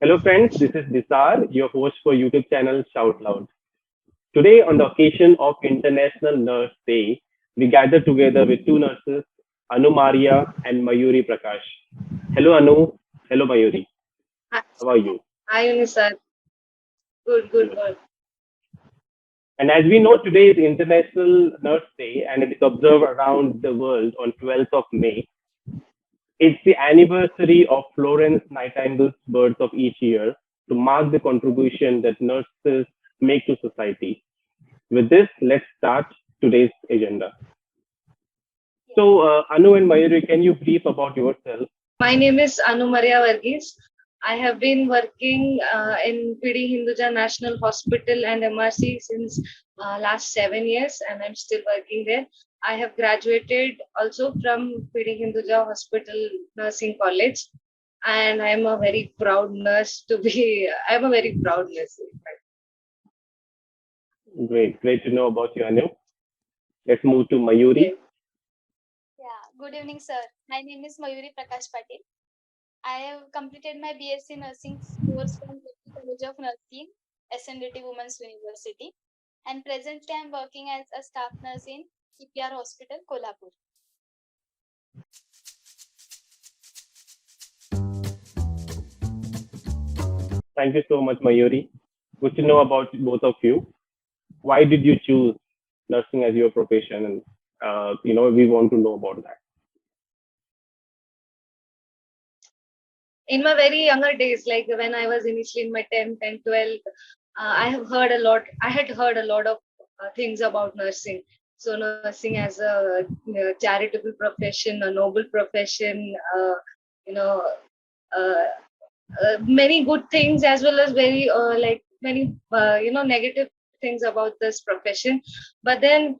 Hello, friends. This is Nisar, your host for YouTube channel Shout Loud. Today, on the occasion of International Nurse Day, we gather together with two nurses, Anu Maria and Mayuri Prakash. Hello, Anu. Hello, Mayuri. Hi, How are you? hi, Unisar. Good, good, Good. good. And as we know, today is International Nurse Day, and it is observed around the world on 12th of May. It's the anniversary of Florence Nightingale's birth of each year to mark the contribution that nurses make to society. With this, let's start today's agenda. So, Anu and Mayuri, can you brief about yourself? My name is Anu Maria Varghese. I have been working in PD Hinduja National Hospital and MRC since last 7 years, and I'm still working there. I have graduated also from PD Hinduja Hospital Nursing College, and I'm a very proud nurse to be. I'm a very proud nurse. Great to know about you, Anu. Let's move to Mayuri. Yeah, good evening, sir. My name is Mayuri Prakash Patil. I have completed my BSc Nursing course from Delhi College of Nursing, SNDT Women's University, and presently I am working as a staff nurse in CPR Hospital, Kolhapur. Thank you so much, Mayuri. Good to know about both of you. Why did you choose nursing as your profession? And we want to know about that. In my very younger days, like when I was initially in my 10th and 12th, I have heard a lot. I had heard a lot of things about nursing. So nursing as a charitable profession, a noble profession, you know, uh, many good things as well as very like many negative things about this profession. But then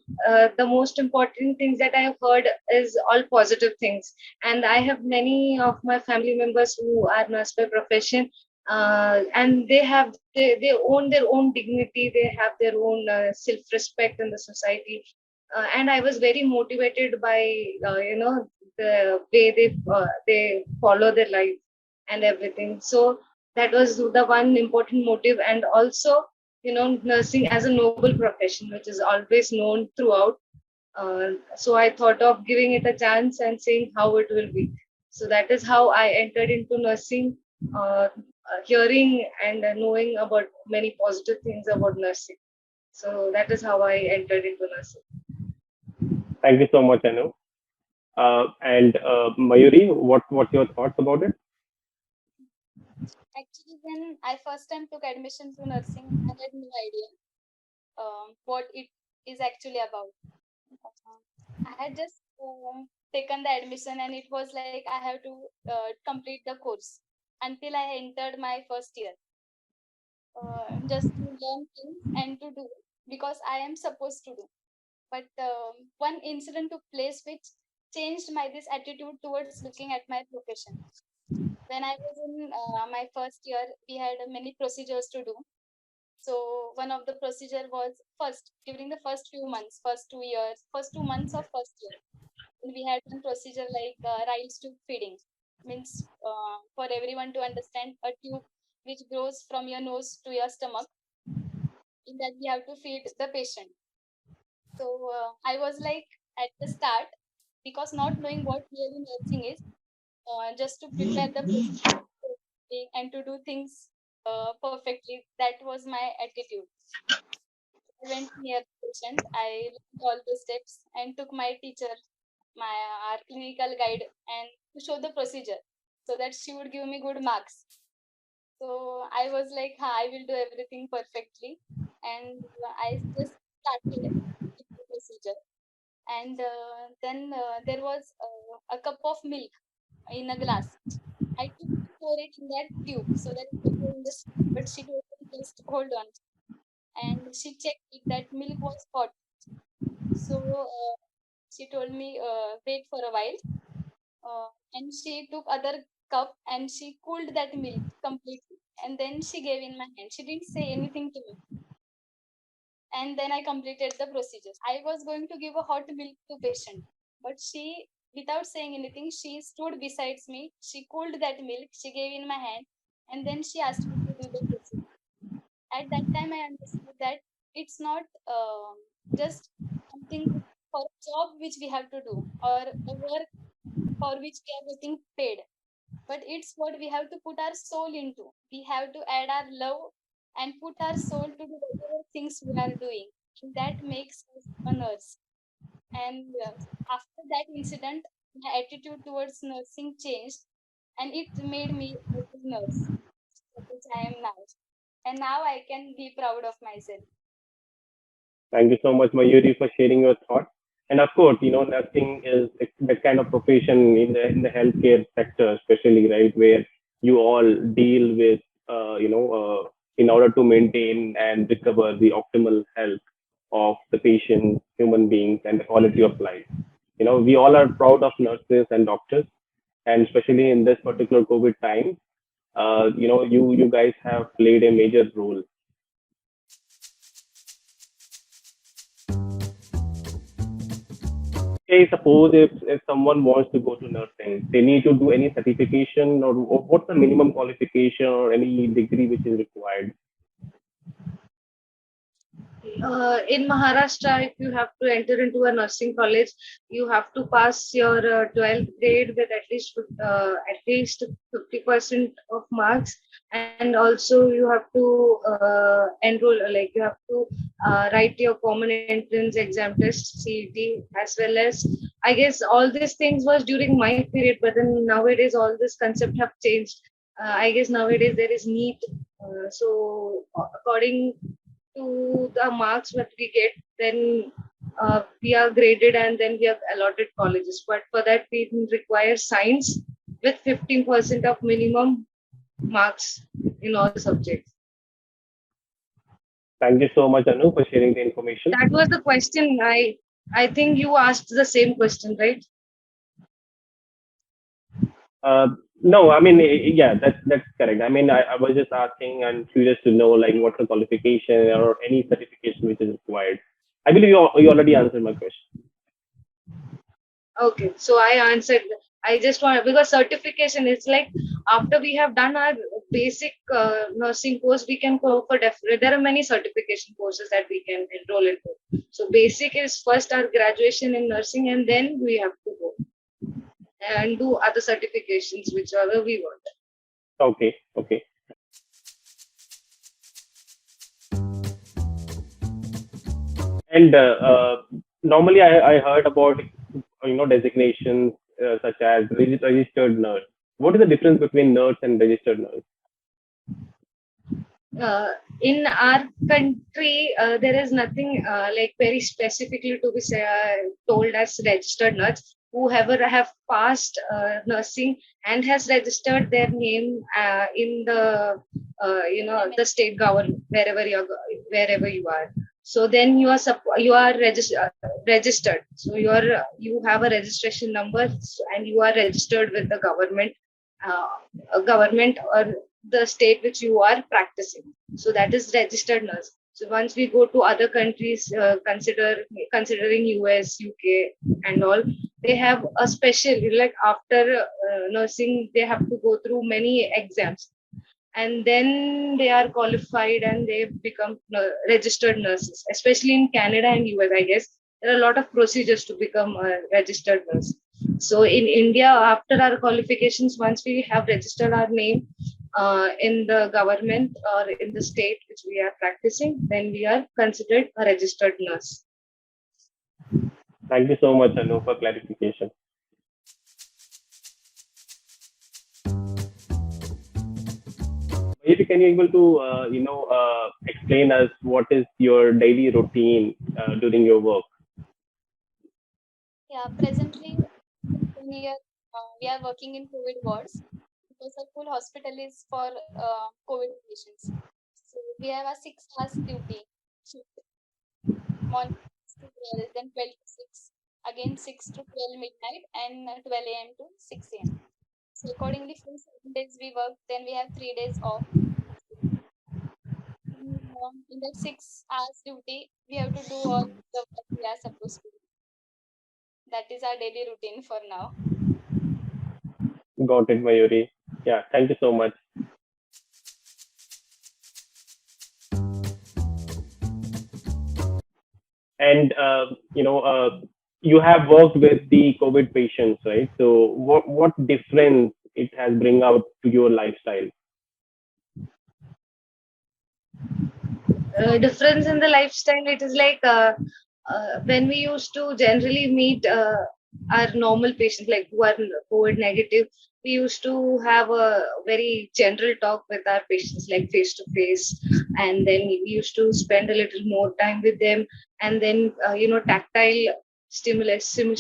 the most important things that I have heard is all positive things, and I have many of my family members who are nurse by profession, and they own their own dignity, they have their own self respect in the society, and I was very motivated by the way they follow their life and everything. So that was the one important motive, and also nursing as a noble profession, which is always known throughout. So I thought of giving it a chance and seeing how it will be. So that is how I entered into nursing, hearing and knowing about many positive things about nursing. So that is how I entered into nursing. Thank you so much, Anu. And Mayuri, what's your thoughts about it? Actually, when I first time took admission to nursing, I had no idea what it is actually about. I had just taken the admission, and it was like I have to complete the course until I entered my first year, just to learn things and to do because I am supposed to do. But one incident took place which changed my this attitude towards looking at my profession. When I was in my first year, we had many procedures to do. So one of the procedure was first during the first few months, first 2 months of first year. We had one procedure like Riles tube feeding. Means for everyone to understand, a tube which grows from your nose to your stomach. In that we have to feed the patient. So I was like at the start, because not knowing what really nursing is, just to prepare the patient and to do things perfectly. That was my attitude. I went near the patient. I learned all the steps and took my teacher, my our clinical guide, and to show the procedure so that she would give me good marks. So I was like, I will do everything perfectly, and I just started the procedure. And then there was a cup of milk in a glass. I took to pour it in that tube so that it will go in the stomach. But she told me just hold on, and she checked if that milk was hot. So she told me wait for a while, and she took other cup and she cooled that milk completely, and then she gave in my hand. She didn't say anything to me, and then I completed the procedure. I was going to give a hot milk to patient, but she, without saying anything, she stood besides me. She cooled that milk. She gave in my hand, and then she asked me to do the thesis. At that time, I understood that it's not just something for a job which we have to do, or a work for which we are getting paid, but it's what we have to put our soul into. We have to add our love and put our soul to do whatever things we are doing. And that makes us a nurse. And after that incident, my attitude towards nursing changed, and it made me a good nurse, which I am now. And now I can be proud of myself. Thank you so much, Mayuri, for sharing your thoughts. And of course, nursing is that kind of profession in the healthcare sector, especially, right, where you all deal with, in order to maintain and recover the optimal health of the patient, human beings, and the quality of life. We all are proud of nurses and doctors, and especially in this particular COVID time, you guys have played a major role. Say suppose if someone wants to go to nursing, they need to do any certification, or what's the minimum qualification or any degree which is required? In Maharashtra, if you have to enter into a nursing college, you have to pass your 12th grade with at least 50% of marks, and also you have to enroll, like you have to write your common entrance exam test (CET), as well as, I guess, all these things was during my period, but then nowadays all this concept have changed. I guess nowadays there is NEET. So according to the marks that we get, then we are graded and then we are allotted colleges. But for that, we require science with 15% of minimum marks in all subjects. Thank you so much, Anu, for sharing the information. That was the question. I think you asked the same question, right? No, I mean, yeah, that's correct. I mean, I was just asking and curious to know like what's the qualification or any certification which is required. I believe you already answered my question. Okay, so I answered. I just want, because certification is like after we have done our basic nursing course, we can go for there are many certification courses that we can enroll into. So basic is first our graduation in nursing, and then we have to go and do other certifications whichever we want. Okay, okay. And normally I heard about designations such as registered nurse. What is the difference between nurse and registered nurse? In our country, there is nothing like very specifically to be told as registered nurse. Whoever have passed nursing and has registered their name in the the state government wherever you are. So then you are registered. So you have a registration number, and you are registered with the government, government or the state which you are practicing. So that is registered nurse. So once we go to other countries, considering US, UK, and all, they have a special, like after nursing, they have to go through many exams, and then they are qualified and they become registered nurses. Especially in Canada and US, I guess there are a lot of procedures to become a registered nurse. So in India, after our qualifications, once we have registered our name in the government or in the state which we are practicing, then we are considered a registered nurse. Thank you so much, Anu, for clarification. Maybe can you able to explain us what is your daily routine during your work? Yeah, presently here we are working in COVID wards because the full hospital is for COVID patients. So we have a 6 hours duty shift, morning 6 to 12, then 12 to 6, again 6 to 12 midnight, and 12 a.m. to 6 a.m. So accordingly, for 7 days we work, then we have 3 days off. In that 6 hours duty, we have to do all the work we are supposed to do. That is our daily routine for now. Got it, Mayuri. Yeah, thank you so much. And you have worked with the COVID patients, right? So what difference it has bring out to your lifestyle? Difference in the lifestyle, it is like when we used to generally meet our normal patients like who are COVID negative, we used to have a very general talk with our patients like face to face, and then we used to spend a little more time with them, and then tactile stimulation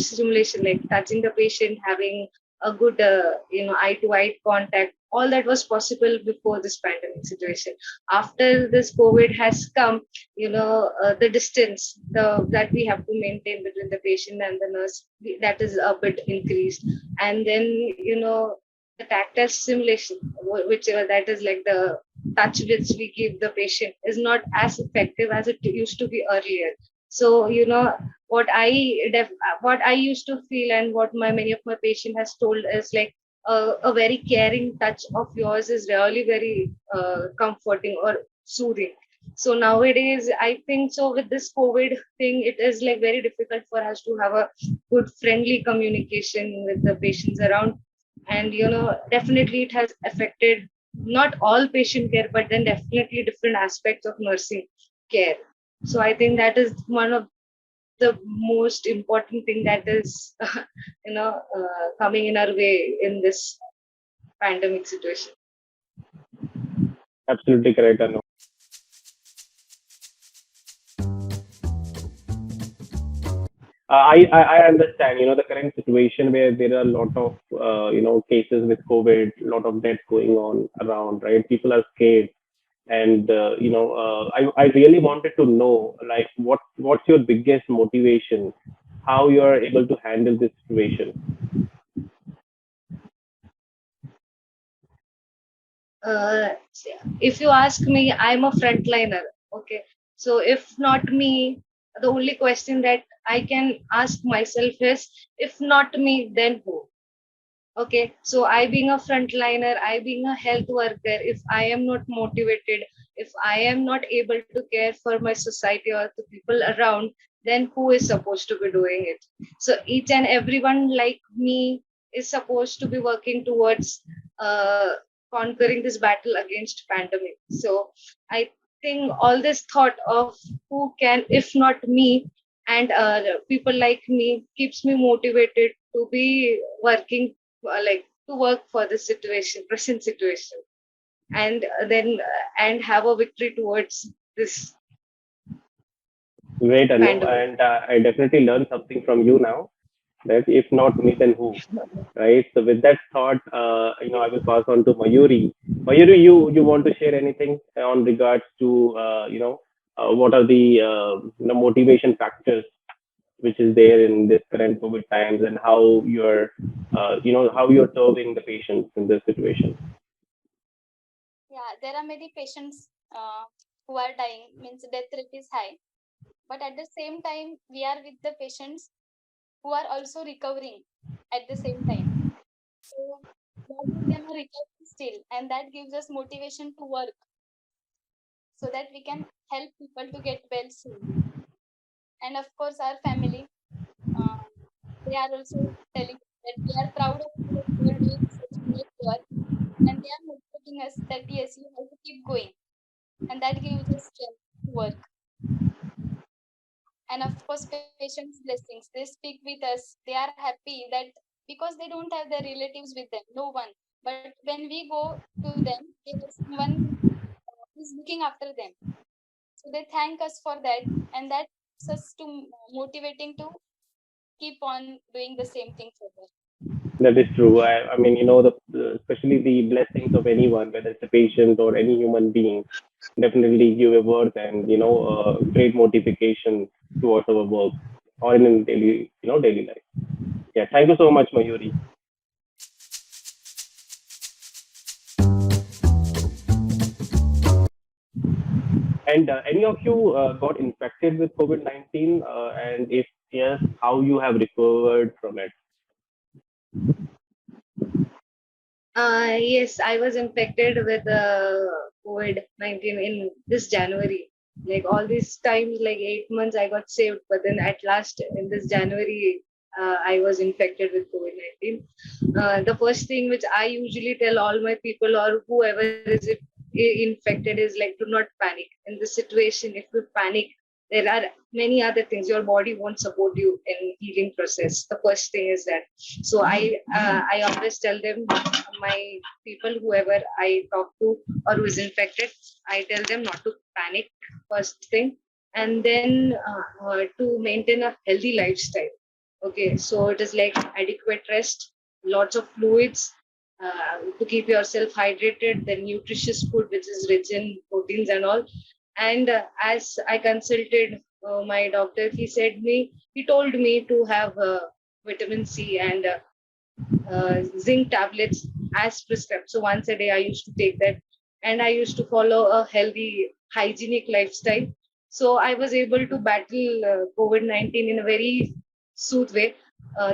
like touching the patient, having a good eye to eye contact, all that was possible before this pandemic situation. After this COVID has come, the distance that we have to maintain between the patient and the nurse, that is a bit increased. And then, the tactile stimulation, which that is like the touch which we give the patient, is not as effective as it used to be earlier. So, what what I used to feel, and what my many of my patient has told is like a very caring touch of yours is really very comforting or soothing. So nowadays, I think so with this COVID thing, it is like very difficult for us to have a good friendly communication with the patients around. And definitely it has affected not all patient care, but then definitely different aspects of nursing care. So I think that is one of the most important thing that is coming in our way in this pandemic situation. Absolutely correct, Anu. I understand, the current situation where there are a lot of, cases with COVID, a lot of deaths going on around, right? People are scared. And, I really wanted to know, like, what's your biggest motivation? How you are able to handle this situation? uh, if you ask me, I'm a frontliner. Okay. So if not me, the only question that I can ask myself is, if not me, then who? Okay. So I being a frontliner, I being a health worker, if I am not motivated, if I am not able to care for my society or the people around, then who is supposed to be doing it? So each and everyone like me is supposed to be working towards uh, conquering this battle against pandemic. So I think all this thought of who can, if not me, and people like me keeps me motivated to be working, like to work for the situation, present situation, and then and have a victory towards this Great, Anu. pandemic. And I definitely learned something from you now, that if not me, then who? Right. So with that thought, I will pass on to Mayuri. Mayuri, you want to share anything on regards to, what are the, motivation factors which is there in this current COVID times, and how how you're serving the patients in this situation. Yeah, there are many patients who are dying, means death rate is high. But at the same time, we are with the patients who are also recovering at the same time. So most of them are recovering still, and that gives us motivation to work so that we can help people to get well soon. And of course, our family, uh, they are also telling that we are proud of you that you are doing such great work, and they are motivating us that yes, you have to keep going, and that gives us strength to work. And of course, patients' blessings, they speak with us. They are happy that because they don't have their relatives with them, no one. But when we go to them, they have someone who's looking after them. So they thank us for that, and that helps us to motivating to keep on doing the same thing further. That is true. I mean, especially the blessings of anyone, whether it's a patient or any human being, definitely give a worth and, great motivation towards our work or in daily, daily life. Yeah. Thank you so much, Mayuri. And any of you got infected with COVID-19? And if yes, how you have recovered from it? Yes, I was infected with COVID-19 in this January. Like all these times, like 8 months, I got saved, but then at last in this January, I was infected with COVID-19. The first thing which I usually tell all my people or whoever is infected is like, do not panic. In this situation, if you panic, there are many other things. Your body won't support you in healing process. The first thing is that. So I always tell them, my people, whoever I talk to or who is infected, I tell them not to panic, first thing, and then to maintain a healthy lifestyle. Okay, so it is like adequate rest, lots of fluids, to keep yourself hydrated, then nutritious food which is rich in proteins and all. And as I consulted my doctor, he told me to have vitamin C and zinc tablets as prescribed. So once a day, I used to take that, and I used to follow a healthy, hygienic lifestyle. So I was able to battle COVID-19 in a very smooth way.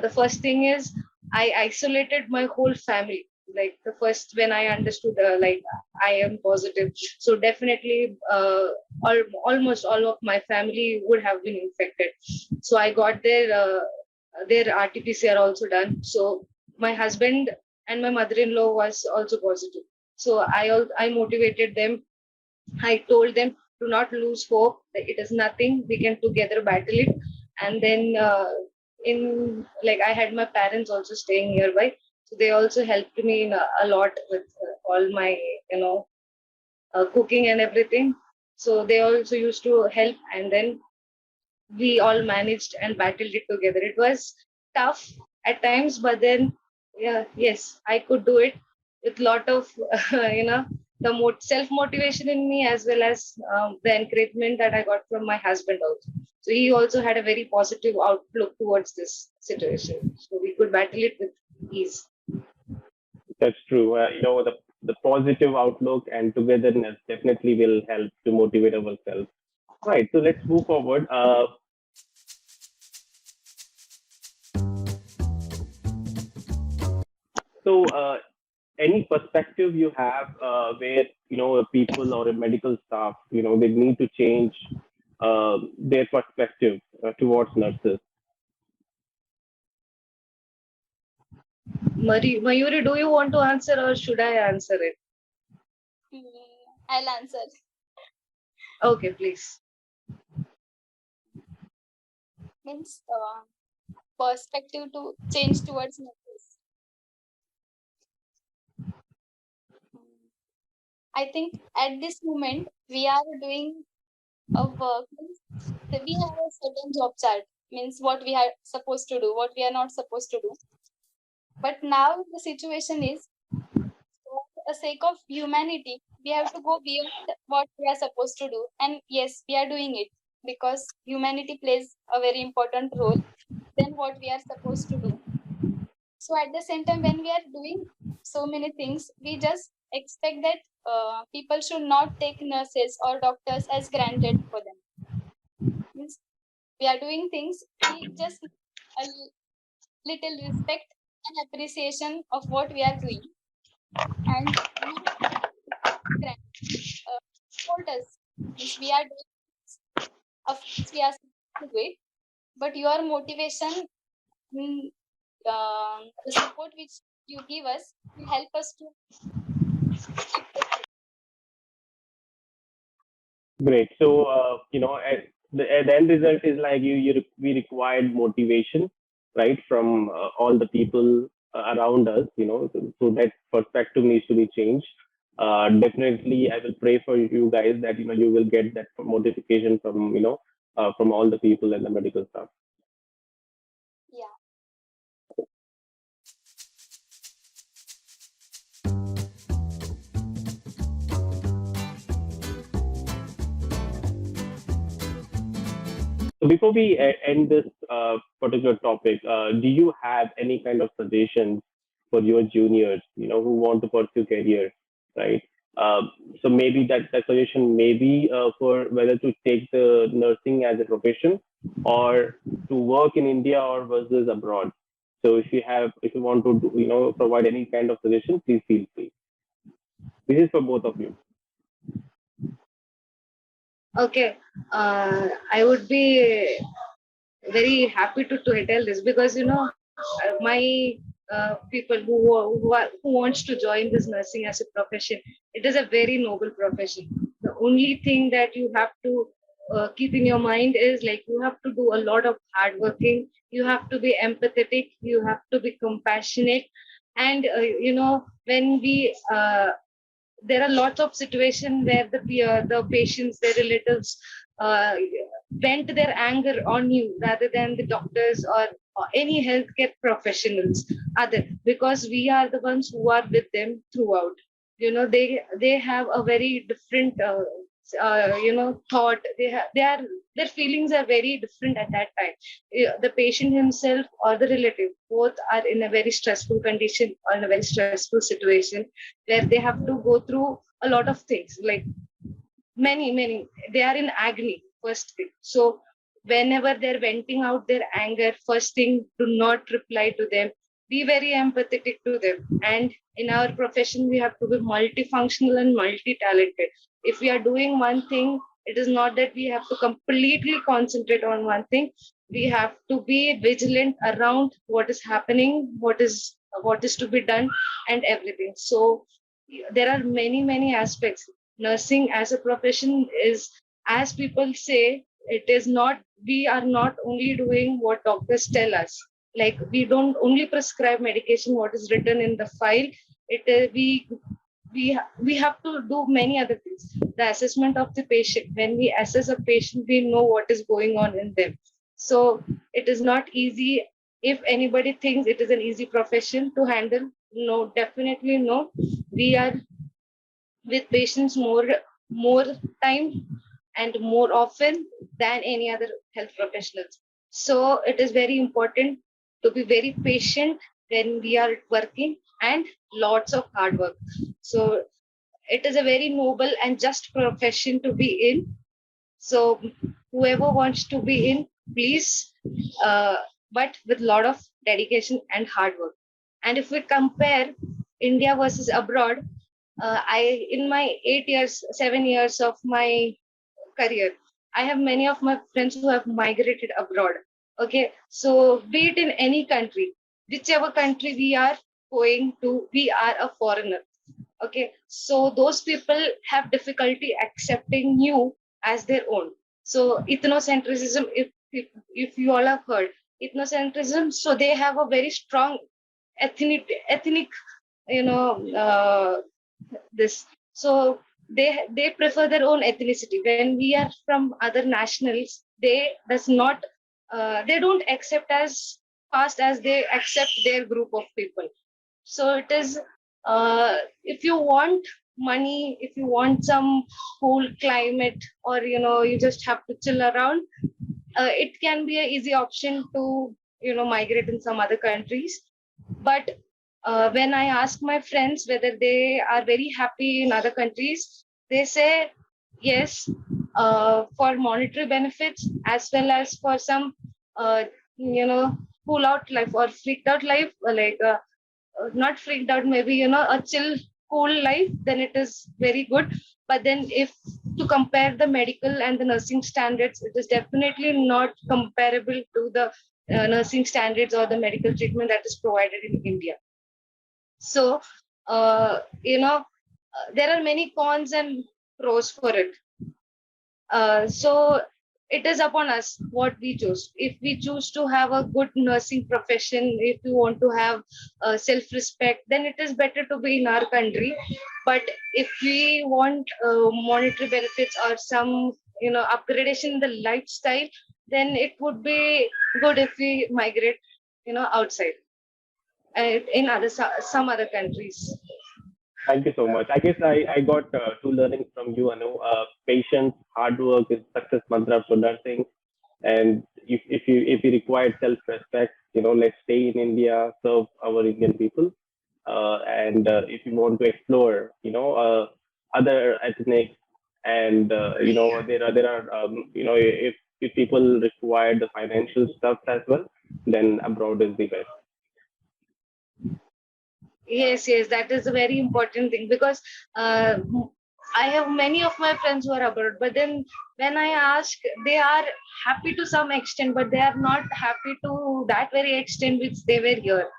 The first thing is I isolated my whole family. Like the first, when I understood, like I am positive, so definitely almost all of my family would have been infected. So I got their RT-PCR also done. So my husband and my mother-in-law was also positive. So I motivated them. I told them to not lose hope. That it is nothing. We can together battle it. And then in like I had my parents also staying nearby, so they also helped me in a lot with all my cooking and everything. So they also used to help, and then we all managed and battled it together. It was tough at times, but then, yeah, yes, I could do it with lot of, the self motivation in me, as well as the encouragement that I got from my husband also. So he also had a very positive outlook towards this situation. So we could battle it with ease. That's true. The positive outlook and togetherness definitely will help to motivate ourselves. Right. So let's move forward. So, any perspective you have where a people or a medical staff, they need to change their perspective towards nurses. Mayuri, do you want to answer or should I answer it? I'll answer. Okay, please. Means perspective to change towards nurses. I think at this moment we are doing a work. We have a certain job chart, means what we are supposed to do, what we are not supposed to do. But now the situation is, for the sake of humanity, we have to go beyond what we are supposed to do. And yes, we are doing it because humanity plays a very important role than what we are supposed to do. So at the same time, when we are doing so many things, we just expect that people should not take nurses or doctors as granted for them. Means we are doing things, we just need a little respect and appreciation of what we are doing, and not granted. Support us. Means we are doing, of course, we are supposed to do it, but your motivation, mm, the support which you give us will help us to keep this. Great. So, the end result is like we required motivation, right, from all the people around us, so that perspective needs to be changed. Definitely, I will pray for you guys that, you will get that motivation from all the people and the medical staff. Yeah. So before we end this particular topic, do you have any kind of suggestions for your juniors, who want to pursue career, right? So maybe that suggestion may be for whether to take the nursing as a profession or to work in India or versus abroad. So if you want to, provide any kind of suggestion, please feel free. This is for both of you. Okay, I would be very happy to tell this because my people who wants to join this nursing as a profession, it is a very noble profession. The only thing that you have to keep in your mind is like you have to do a lot of hard working, you have to be empathetic, you have to be compassionate, and when we there are lots of situations where the patients, their relatives, uh, vent their anger on you rather than the doctors or any healthcare professionals. Other because we are the ones who are with them throughout. They have a very different thought. They are their feelings are very different at that time. The patient himself or the relative both are in a very stressful condition or in a very stressful situation where they have to go through a lot of things like many they are in agony first thing. So whenever they're venting out their anger, first thing, do not reply to them, be very empathetic to them. And in our profession we have to be multifunctional and multi-talented. If we are doing one thing, it is not that we have to completely concentrate on one thing. We have to be vigilant around what is happening, what is to be done, and everything. So there are many aspects. Nursing as a profession is, as people say, it is not, we are not only doing what doctors tell us. Like we don't only prescribe medication what is written in the file. It we have to do many other things. The assessment of the patient, when we assess a patient we know what is going on in them. So it is not easy. If anybody thinks it is an easy profession to handle, no, definitely no. We are with patients more time and more often than any other health professionals. So it is very important to be very patient when we are working, and lots of hard work. So it is a very noble and just profession to be in. So whoever wants to be in, please, uh, but with a lot of dedication and hard work. And if we compare India versus abroad, I in my 8 years, 7 years of my career, I have many of my friends who have migrated abroad. Okay, so be it in any country, whichever country we are going to, we are a foreigner. Okay, so those people have difficulty accepting you as their own. So ethnocentrism, if you all have heard ethnocentrism, so they have a very strong ethnic you know uh, this. So they prefer their own ethnicity. When we are from other nationals, they don't accept as fast as they accept their group of people. So it is, if you want money, if you want some cool climate, or you just have to chill around, it can be an easy option to migrate in some other countries. But when I ask my friends whether they are very happy in other countries, they say yes, for monetary benefits as well as for some uh, you know cool out life or freaked out life, not freaked out, maybe a chill cool life, then it is very good. But then if to compare the medical and the nursing standards, it is definitely not comparable to the nursing standards or the medical treatment that is provided in India. So there are many cons and pros for it. So it is upon us what we choose. If we choose to have a good nursing profession, if we want to have self-respect, then it is better to be in our country. But if we want monetary benefits or some upgradation in the lifestyle, then it would be good if we migrate outside, in some other countries. Thank you so much. I guess I got two learnings from you, Anu. Patience, hard work is success mantra for nursing. And if you require self-respect, let's stay in India, serve our Indian people. And if you want to explore, other ethnic, and there are if people require the financial stuff as well, then abroad is the best. Yes, that is a very important thing because I have many of my friends who are abroad, but then when I ask, they are happy to some extent, but they are not happy to that very extent which they were here.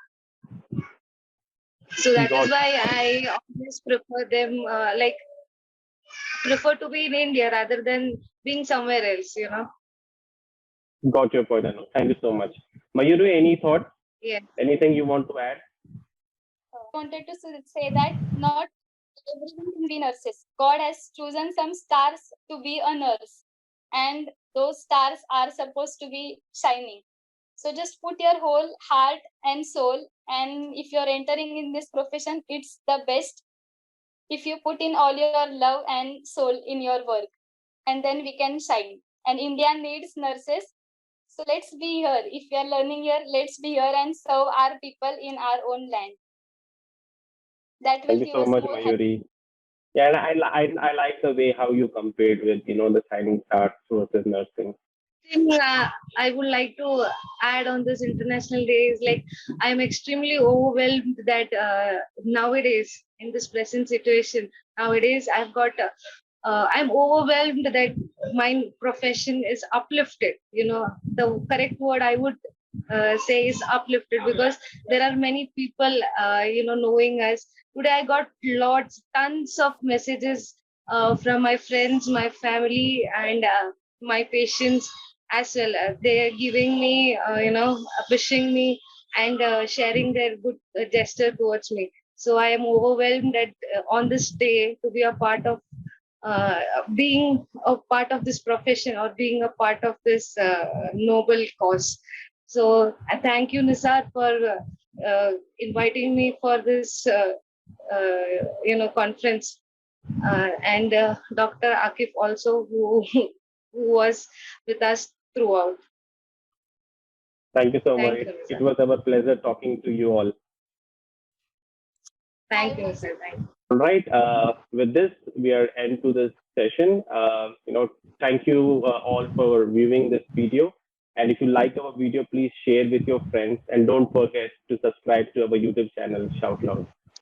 So that is Got why I always prefer them, prefer to be in India rather than being somewhere else, you know. got your point, Anu. Thank you so much. Mayuru, any thoughts? Yeah. Anything you want to add? Wanted to say that not everyone can be nurses. God has chosen some stars to be a nurse, and those stars are supposed to be shining. So just put your whole heart and soul, and if you're entering in this profession, it's the best if you put in all your love and soul in your work, and then we can shine. And India needs nurses. So let's be here. If we are learning here, let's be here and serve our people in our own land. That will Thank you give so us much, more happiness. Mayuri. Yeah, and I like the way how you compared with, the shining stars versus nursing. Thing I would like to add on this International Day is like I'm extremely overwhelmed that nowadays in this present situation nowadays I'm overwhelmed that my profession is uplifted. You know, the correct word I would say is uplifted because there are many people, knowing us. Today, I got tons of messages from my friends, my family, and my patients as well. They are giving me, wishing me and sharing their good gesture towards me. So I am overwhelmed that on this day to be a part of uh, being a part of this profession or being a part of this noble cause. So I thank you, Nisar, for inviting me for this, conference, and Dr. Akif also, who was with us throughout. Thank you so Thank much. you, It Nisar. was our pleasure talking to you all. Thank you, Nisar. Thank you. All right. With this, we are end to this session. Thank you all for viewing this video. And if you like our video, please share with your friends and don't forget to subscribe to our YouTube channel, Shout Loud.